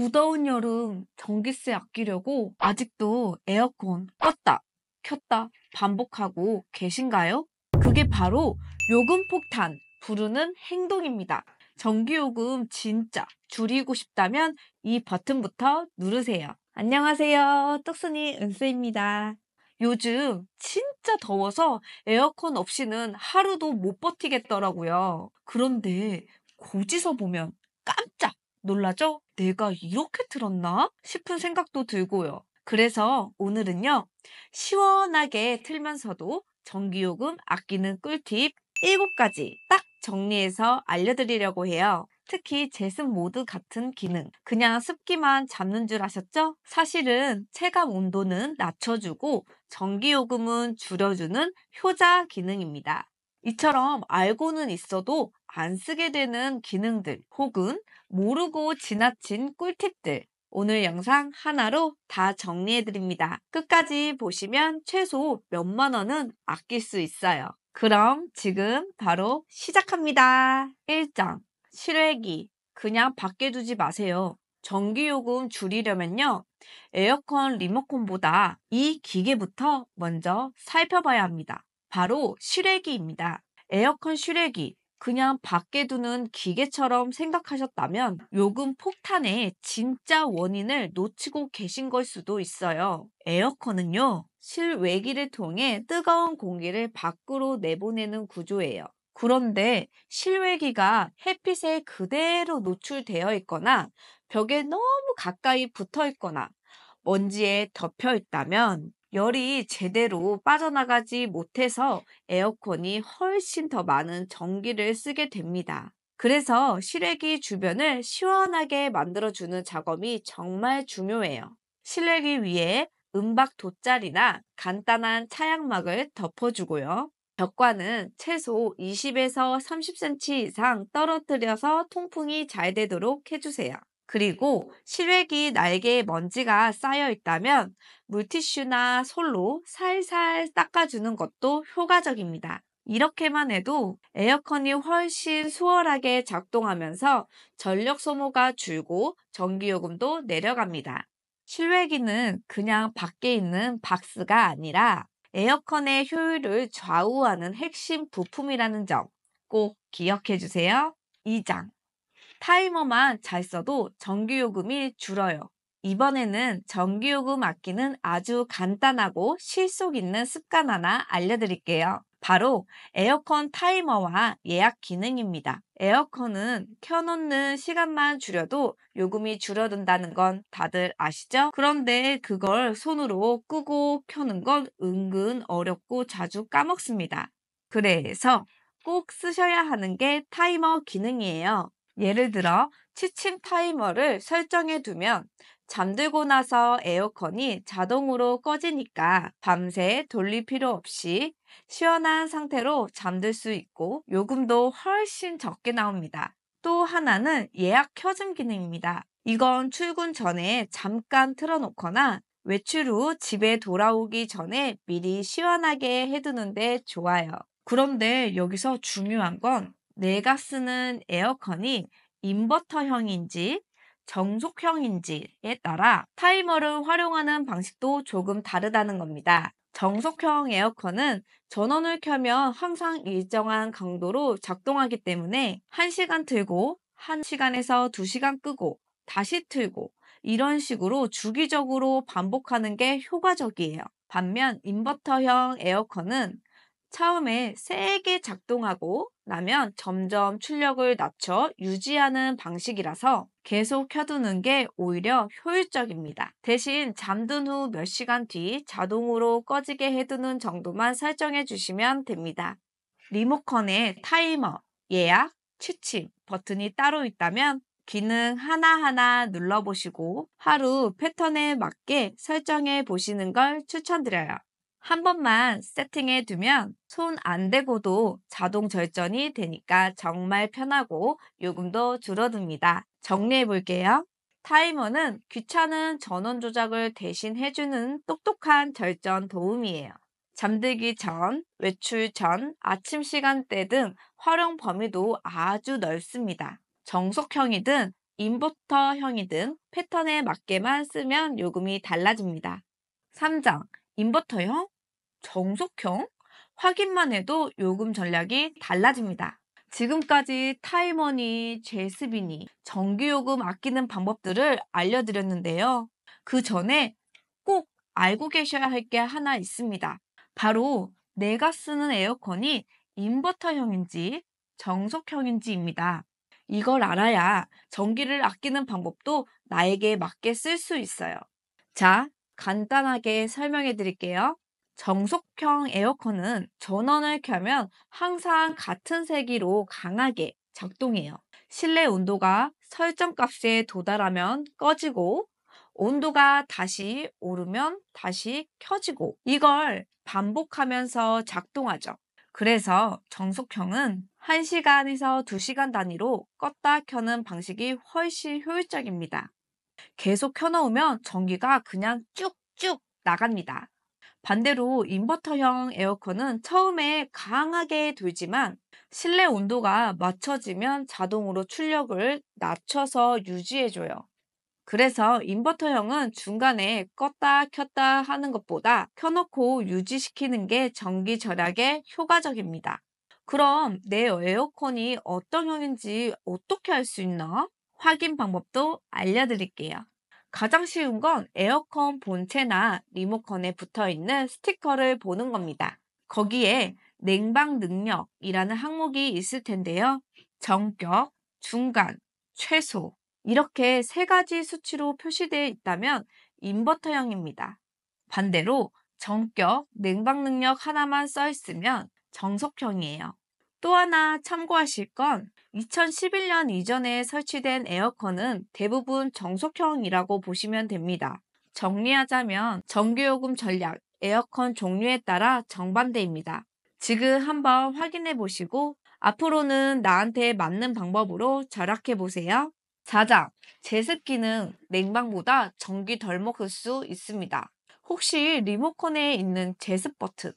무더운 여름 전기세 아끼려고 아직도 에어컨 껐다, 켰다 반복하고 계신가요? 그게 바로 요금 폭탄 부르는 행동입니다. 전기요금 진짜 줄이고 싶다면 이 버튼부터 누르세요. 안녕하세요. 떡순이 은수입니다. 요즘 진짜 더워서 에어컨 없이는 하루도 못 버티겠더라고요. 그런데 고지서 보면 깜짝 놀라죠? '내가 이렇게 틀었나?' 싶은 생각도 들고요. 그래서 오늘은요. 시원하게 틀면서도 전기요금 아끼는 꿀팁 7가지 딱 정리해서 알려드리려고 해요. 특히 제습 모드 같은 기능, 그냥 습기만 잡는 줄 아셨죠? 사실은 체감 온도는 낮춰주고 전기요금은 줄여주는 효자 기능입니다. 이처럼 알고는 있어도 안 쓰게 되는 기능들 혹은 모르고 지나친 꿀팁들, 오늘 영상 하나로 다 정리해드립니다. 끝까지 보시면 최소 몇만 원은 아낄 수 있어요. 그럼 지금 바로 시작합니다. 1장, 실외기 그냥 밖에 두지 마세요. 전기요금 줄이려면요. 에어컨 리모컨보다 이 기계부터 먼저 살펴봐야 합니다. 바로 실외기입니다. 에어컨 실외기 그냥 밖에 두는 기계처럼 생각하셨다면 요금 폭탄의 진짜 원인을 놓치고 계신 걸 수도 있어요. 에어컨은요, 실외기를 통해 뜨거운 공기를 밖으로 내보내는 구조예요. 그런데 실외기가 햇빛에 그대로 노출되어 있거나 벽에 너무 가까이 붙어 있거나 먼지에 덮여 있다면 열이 제대로 빠져나가지 못해서 에어컨이 훨씬 더 많은 전기를 쓰게 됩니다. 그래서 실외기 주변을 시원하게 만들어주는 작업이 정말 중요해요. 실외기 위에 은박 돗자리나 간단한 차양막을 덮어주고요. 벽과는 최소 20에서 30cm 이상 떨어뜨려서 통풍이 잘 되도록 해주세요. 그리고 실외기 날개에 먼지가 쌓여 있다면 물티슈나 솔로 살살 닦아주는 것도 효과적입니다. 이렇게만 해도 에어컨이 훨씬 수월하게 작동하면서 전력 소모가 줄고 전기요금도 내려갑니다. 실외기는 그냥 밖에 있는 박스가 아니라 에어컨의 효율을 좌우하는 핵심 부품이라는 점 꼭 기억해 주세요. 2장, 타이머만 잘 써도 전기요금이 줄어요. 이번에는 전기요금 아끼는 아주 간단하고 실속 있는 습관 하나 알려드릴게요. 바로 에어컨 타이머와 예약 기능입니다. 에어컨은 켜놓는 시간만 줄여도 요금이 줄어든다는 건 다들 아시죠? 그런데 그걸 손으로 끄고 켜는 건 은근 어렵고 자주 까먹습니다. 그래서 꼭 쓰셔야 하는 게 타이머 기능이에요. 예를 들어 취침 타이머를 설정해 두면 잠들고 나서 에어컨이 자동으로 꺼지니까 밤새 돌릴 필요 없이 시원한 상태로 잠들 수 있고 요금도 훨씬 적게 나옵니다. 또 하나는 예약 켜짐 기능입니다. 이건 출근 전에 잠깐 틀어놓거나 외출 후 집에 돌아오기 전에 미리 시원하게 해두는데 좋아요. 그런데 여기서 중요한 건 내가 쓰는 에어컨이 인버터형인지 정속형인지에 따라 타이머를 활용하는 방식도 조금 다르다는 겁니다. 정속형 에어컨은 전원을 켜면 항상 일정한 강도로 작동하기 때문에 1시간 틀고 1시간에서 2시간 끄고 다시 틀고 이런 식으로 주기적으로 반복하는 게 효과적이에요. 반면 인버터형 에어컨은 처음에 세게 작동하고 나면 점점 출력을 낮춰 유지하는 방식이라서 계속 켜두는 게 오히려 효율적입니다. 대신 잠든 후 몇 시간 뒤 자동으로 꺼지게 해두는 정도만 설정해 주시면 됩니다. 리모컨에 타이머, 예약, 취침 버튼이 따로 있다면 기능 하나하나 눌러보시고 하루 패턴에 맞게 설정해 보시는 걸 추천드려요. 한 번만 세팅해 두면 손 안 대고도 자동 절전이 되니까 정말 편하고 요금도 줄어듭니다. 정리해 볼게요. 타이머는 귀찮은 전원 조작을 대신 해주는 똑똑한 절전 도움이에요. 잠들기 전, 외출 전, 아침 시간대 등 활용 범위도 아주 넓습니다. 정속형이든 인버터형이든 패턴에 맞게만 쓰면 요금이 달라집니다. 3장, 인버터형, 정속형, 확인만 해도 요금 전략이 달라집니다. 지금까지 타이머니, 제습이니, 전기요금 아끼는 방법들을 알려드렸는데요. 그 전에 꼭 알고 계셔야 할 게 하나 있습니다. 바로 내가 쓰는 에어컨이 인버터형인지 정속형인지입니다. 이걸 알아야 전기를 아끼는 방법도 나에게 맞게 쓸 수 있어요. 자, 간단하게 설명해 드릴게요. 정속형 에어컨은 전원을 켜면 항상 같은 세기로 강하게 작동해요. 실내 온도가 설정 값에 도달하면 꺼지고, 온도가 다시 오르면 다시 켜지고, 이걸 반복하면서 작동하죠. 그래서 정속형은 1시간에서 2시간 단위로 껐다 켜는 방식이 훨씬 효율적입니다. 계속 켜놓으면 전기가 그냥 쭉쭉 나갑니다. 반대로 인버터형 에어컨은 처음에 강하게 돌지만 실내 온도가 맞춰지면 자동으로 출력을 낮춰서 유지해줘요. 그래서 인버터형은 중간에 껐다 켰다 하는 것보다 켜놓고 유지시키는 게 전기 절약에 효과적입니다. 그럼 내 에어컨이 어떤 형인지 어떻게 알 수 있나? 확인 방법도 알려드릴게요. 가장 쉬운 건 에어컨 본체나 리모컨에 붙어 있는 스티커를 보는 겁니다. 거기에 냉방 능력이라는 항목이 있을 텐데요. 정격, 중간, 최소 이렇게 3가지 수치로 표시되어 있다면 인버터형입니다. 반대로 정격, 냉방 능력 하나만 써 있으면 정속형이에요. 또 하나 참고하실 건 2011년 이전에 설치된 에어컨은 대부분 정속형이라고 보시면 됩니다. 정리하자면 전기요금 전략, 에어컨 종류에 따라 정반대입니다. 지금 한번 확인해 보시고 앞으로는 나한테 맞는 방법으로 절약해 보세요. 4장, 제습기는 냉방보다 전기 덜 먹을 수 있습니다. 혹시 리모컨에 있는 제습 버튼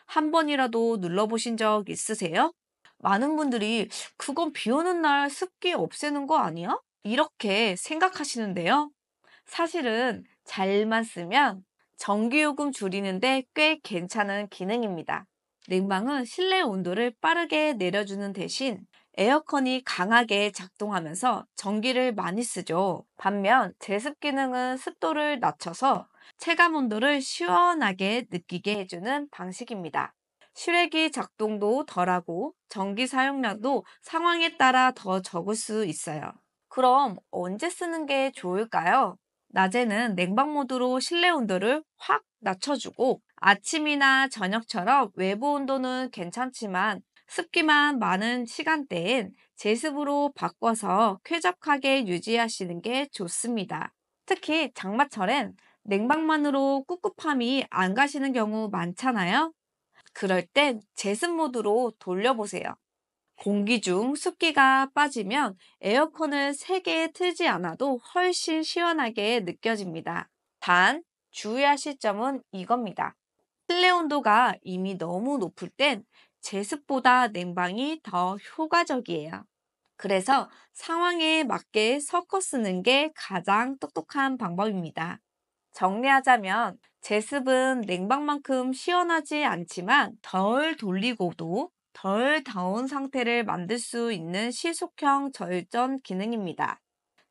한 번이라도 눌러보신 적 있으세요? 많은 분들이 그건 비 오는 날 습기 없애는 거 아니야? 이렇게 생각하시는데요. 사실은 잘만 쓰면 전기요금 줄이는데 꽤 괜찮은 기능입니다. 냉방은 실내 온도를 빠르게 내려주는 대신 에어컨이 강하게 작동하면서 전기를 많이 쓰죠. 반면 제습 기능은 습도를 낮춰서 체감 온도를 시원하게 느끼게 해주는 방식입니다. 실외기 작동도 덜하고 전기 사용량도 상황에 따라 더 적을 수 있어요. 그럼 언제 쓰는 게 좋을까요? 낮에는 냉방 모드로 실내 온도를 확 낮춰주고 아침이나 저녁처럼 외부 온도는 괜찮지만 습기만 많은 시간대엔 제습으로 바꿔서 쾌적하게 유지하시는 게 좋습니다. 특히 장마철엔 냉방만으로 꿉꿉함이 안 가시는 경우 많잖아요. 그럴 땐 제습 모드로 돌려보세요. 공기 중 습기가 빠지면 에어컨을 세게 틀지 않아도 훨씬 시원하게 느껴집니다. 단, 주의하실 점은 이겁니다. 실내 온도가 이미 너무 높을 땐 제습보다 냉방이 더 효과적이에요. 그래서 상황에 맞게 섞어 쓰는 게 가장 똑똑한 방법입니다. 정리하자면 제습은 냉방만큼 시원하지 않지만 덜 돌리고도 덜 더운 상태를 만들 수 있는 시속형 절전 기능입니다.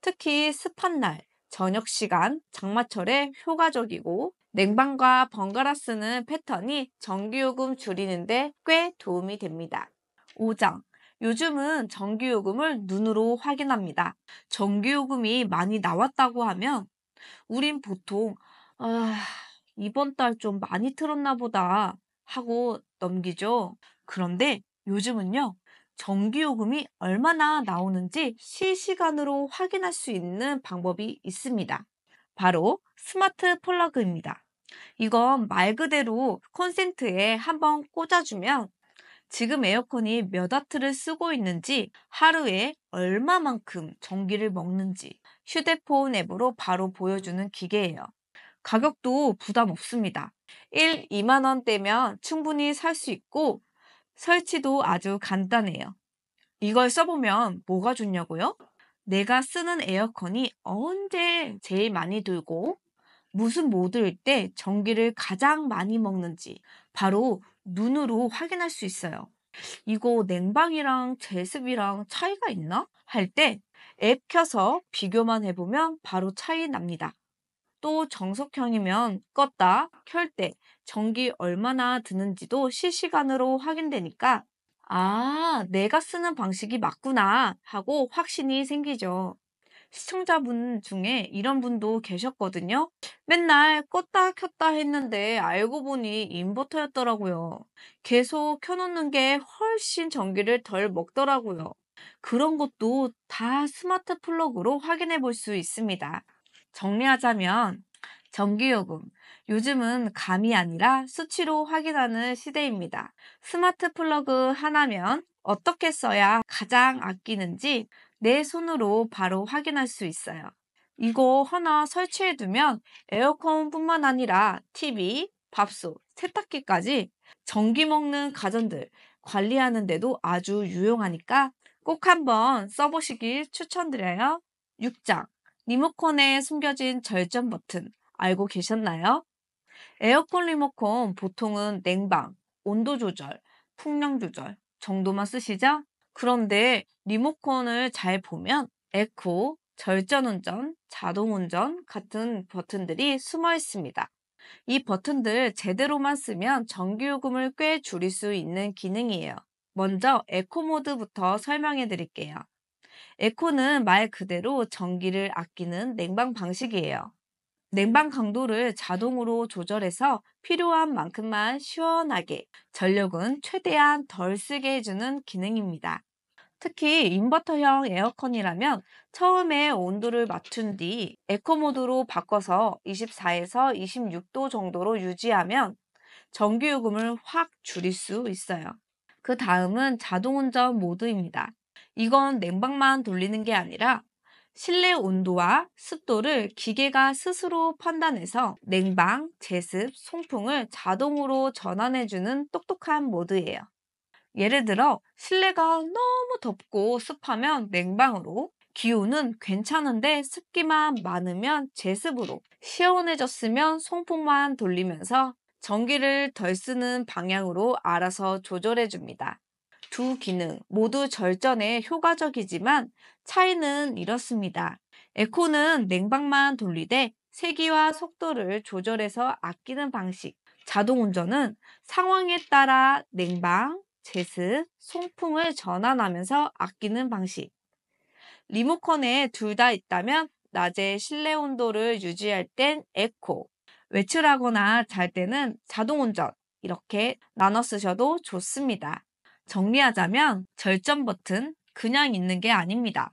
특히 습한 날, 저녁 시간, 장마철에 효과적이고 냉방과 번갈아 쓰는 패턴이 전기요금 줄이는데 꽤 도움이 됩니다. 5장. 요즘은 전기요금을 눈으로 확인합니다. 전기요금이 많이 나왔다고 하면 우린 보통 아, 이번 달 좀 많이 틀었나 보다 하고 넘기죠. 그런데 요즘은요, 전기요금이 얼마나 나오는지 실시간으로 확인할 수 있는 방법이 있습니다. 바로 스마트 플러그입니다. 이건 말 그대로 콘센트에 한번 꽂아주면 지금 에어컨이 몇 와트를 쓰고 있는지, 하루에 얼마만큼 전기를 먹는지 휴대폰 앱으로 바로 보여주는 기계예요. 가격도 부담 없습니다. 1, 2만 원대면 충분히 살 수 있고 설치도 아주 간단해요. 이걸 써보면 뭐가 좋냐고요? 내가 쓰는 에어컨이 언제 제일 많이 들고 무슨 모드일 때 전기를 가장 많이 먹는지 바로 눈으로 확인할 수 있어요. 이거 냉방이랑 제습이랑 차이가 있나? 할 때 앱 켜서 비교만 해보면 바로 차이 납니다. 또 정석형이면 껐다, 켤 때 전기 얼마나 드는지도 실시간으로 확인되니까 아, 내가 쓰는 방식이 맞구나 하고 확신이 생기죠. 시청자분 중에 이런 분도 계셨거든요. 맨날 껐다 켰다 했는데 알고 보니 인버터였더라고요. 계속 켜놓는 게 훨씬 전기를 덜 먹더라고요. 그런 것도 다 스마트 플러그로 확인해 볼 수 있습니다. 정리하자면 전기요금. 요즘은 감이 아니라 수치로 확인하는 시대입니다. 스마트 플러그 하나면 어떻게 써야 가장 아끼는지 내 손으로 바로 확인할 수 있어요. 이거 하나 설치해 두면 에어컨뿐만 아니라 TV, 밥솥, 세탁기까지 전기 먹는 가전들 관리하는 데도 아주 유용하니까 꼭 한번 써보시길 추천드려요. 6장. 리모컨에 숨겨진 절전 버튼 알고 계셨나요? 에어컨 리모컨 보통은 냉방, 온도 조절, 풍량 조절 정도만 쓰시죠? 그런데 리모컨을 잘 보면 에코, 절전 운전, 자동 운전 같은 버튼들이 숨어 있습니다. 이 버튼들 제대로만 쓰면 전기요금을 꽤 줄일 수 있는 기능이에요. 먼저 에코 모드부터 설명해 드릴게요. 에코는 말 그대로 전기를 아끼는 냉방 방식이에요. 냉방 강도를 자동으로 조절해서 필요한 만큼만 시원하게, 전력은 최대한 덜 쓰게 해주는 기능입니다. 특히 인버터형 에어컨이라면 처음에 온도를 맞춘 뒤 에코 모드로 바꿔서 24에서 26도 정도로 유지하면 전기요금을 확 줄일 수 있어요. 그 다음은 자동운전 모드입니다. 이건 냉방만 돌리는 게 아니라 실내 온도와 습도를 기계가 스스로 판단해서 냉방, 제습, 송풍을 자동으로 전환해주는 똑똑한 모드예요. 예를 들어 실내가 너무 덥고 습하면 냉방으로, 기온은 괜찮은데 습기만 많으면 제습으로, 시원해졌으면 송풍만 돌리면서 전기를 덜 쓰는 방향으로 알아서 조절해 줍니다. 두 기능 모두 절전에 효과적이지만 차이는 이렇습니다. 에코는 냉방만 돌리되 세기와 속도를 조절해서 아끼는 방식, 자동 운전은 상황에 따라 냉방, 제습, 송풍을 전환하면서 아끼는 방식. 리모컨에 둘 다 있다면 낮에 실내 온도를 유지할 땐 에코, 외출하거나 잘 때는 자동 운전, 이렇게 나눠 쓰셔도 좋습니다. 정리하자면 절전 버튼 그냥 있는 게 아닙니다.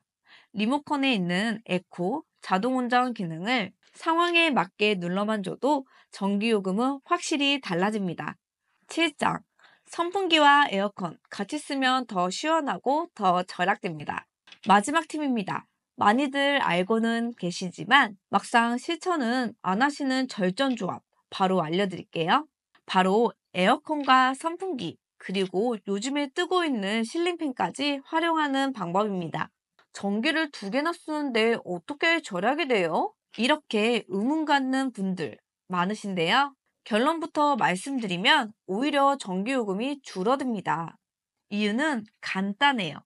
리모컨에 있는 에코, 자동 운전 기능을 상황에 맞게 눌러만 줘도 전기요금은 확실히 달라집니다. 7장. 선풍기와 에어컨 같이 쓰면 더 시원하고 더 절약됩니다. 마지막 팁입니다. 많이들 알고는 계시지만 막상 실천은 안 하시는 절전 조합 바로 알려드릴게요. 바로 에어컨과 선풍기 그리고 요즘에 뜨고 있는 실링팬까지 활용하는 방법입니다. 전기를 두 개나 쓰는데 어떻게 절약이 돼요? 이렇게 의문 갖는 분들 많으신데요. 결론부터 말씀드리면 오히려 전기요금이 줄어듭니다. 이유는 간단해요.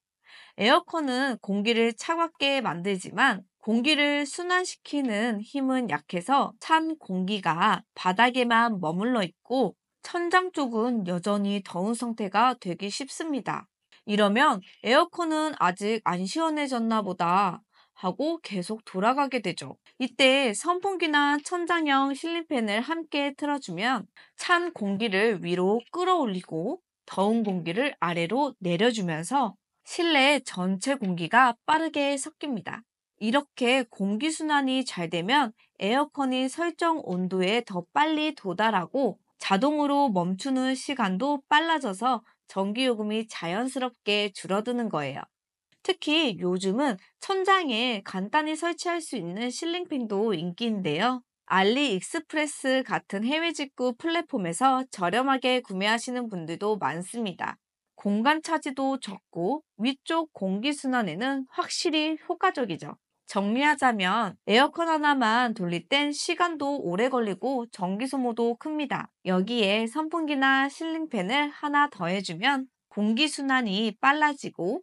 에어컨은 공기를 차갑게 만들지만 공기를 순환시키는 힘은 약해서 찬 공기가 바닥에만 머물러 있고 천장 쪽은 여전히 더운 상태가 되기 쉽습니다. 이러면 에어컨은 아직 안 시원해졌나 보다 하고 계속 돌아가게 되죠. 이때 선풍기나 천장형 실린팬을 함께 틀어주면 찬 공기를 위로 끌어올리고 더운 공기를 아래로 내려주면서 실내 전체 공기가 빠르게 섞입니다. 이렇게 공기순환이 잘 되면 에어컨이 설정 온도에 더 빨리 도달하고 자동으로 멈추는 시간도 빨라져서 전기요금이 자연스럽게 줄어드는 거예요. 특히 요즘은 천장에 간단히 설치할 수 있는 실링팬도 인기인데요. 알리익스프레스 같은 해외 직구 플랫폼에서 저렴하게 구매하시는 분들도 많습니다. 공간 차지도 적고 위쪽 공기순환에는 확실히 효과적이죠. 정리하자면 에어컨 하나만 돌릴 땐 시간도 오래 걸리고 전기 소모도 큽니다. 여기에 선풍기나 실링팬을 하나 더해주면 공기순환이 빨라지고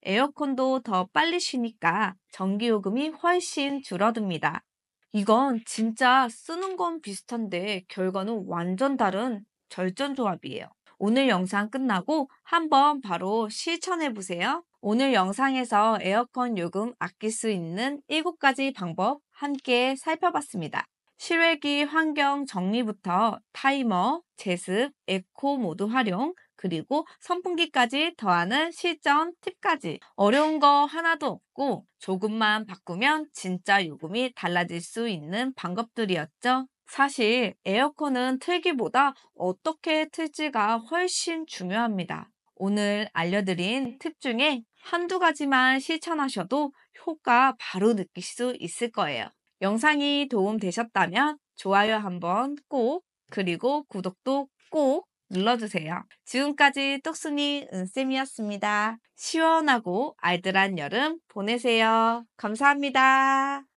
에어컨도 더 빨리 쉬니까 전기요금이 훨씬 줄어듭니다. 이건 진짜 쓰는 건 비슷한데 결과는 완전 다른 절전조합이에요. 오늘 영상 끝나고 한번 바로 실천해 보세요. 오늘 영상에서 에어컨 요금 아낄 수 있는 7가지 방법 함께 살펴봤습니다. 실외기 환경 정리부터 타이머, 제습, 에코 모드 활용, 그리고 선풍기까지 더하는 실전 팁까지 어려운 거 하나도 없고 조금만 바꾸면 진짜 요금이 달라질 수 있는 방법들이었죠. 사실 에어컨은 틀기보다 어떻게 틀지가 훨씬 중요합니다. 오늘 알려드린 팁 중에 한두 가지만 실천하셔도 효과 바로 느낄 수 있을 거예요. 영상이 도움되셨다면 좋아요 한번 꼭, 그리고 구독도 꼭 눌러주세요. 지금까지 똑순이 은쌤이었습니다. 시원하고 알뜰한 여름 보내세요. 감사합니다.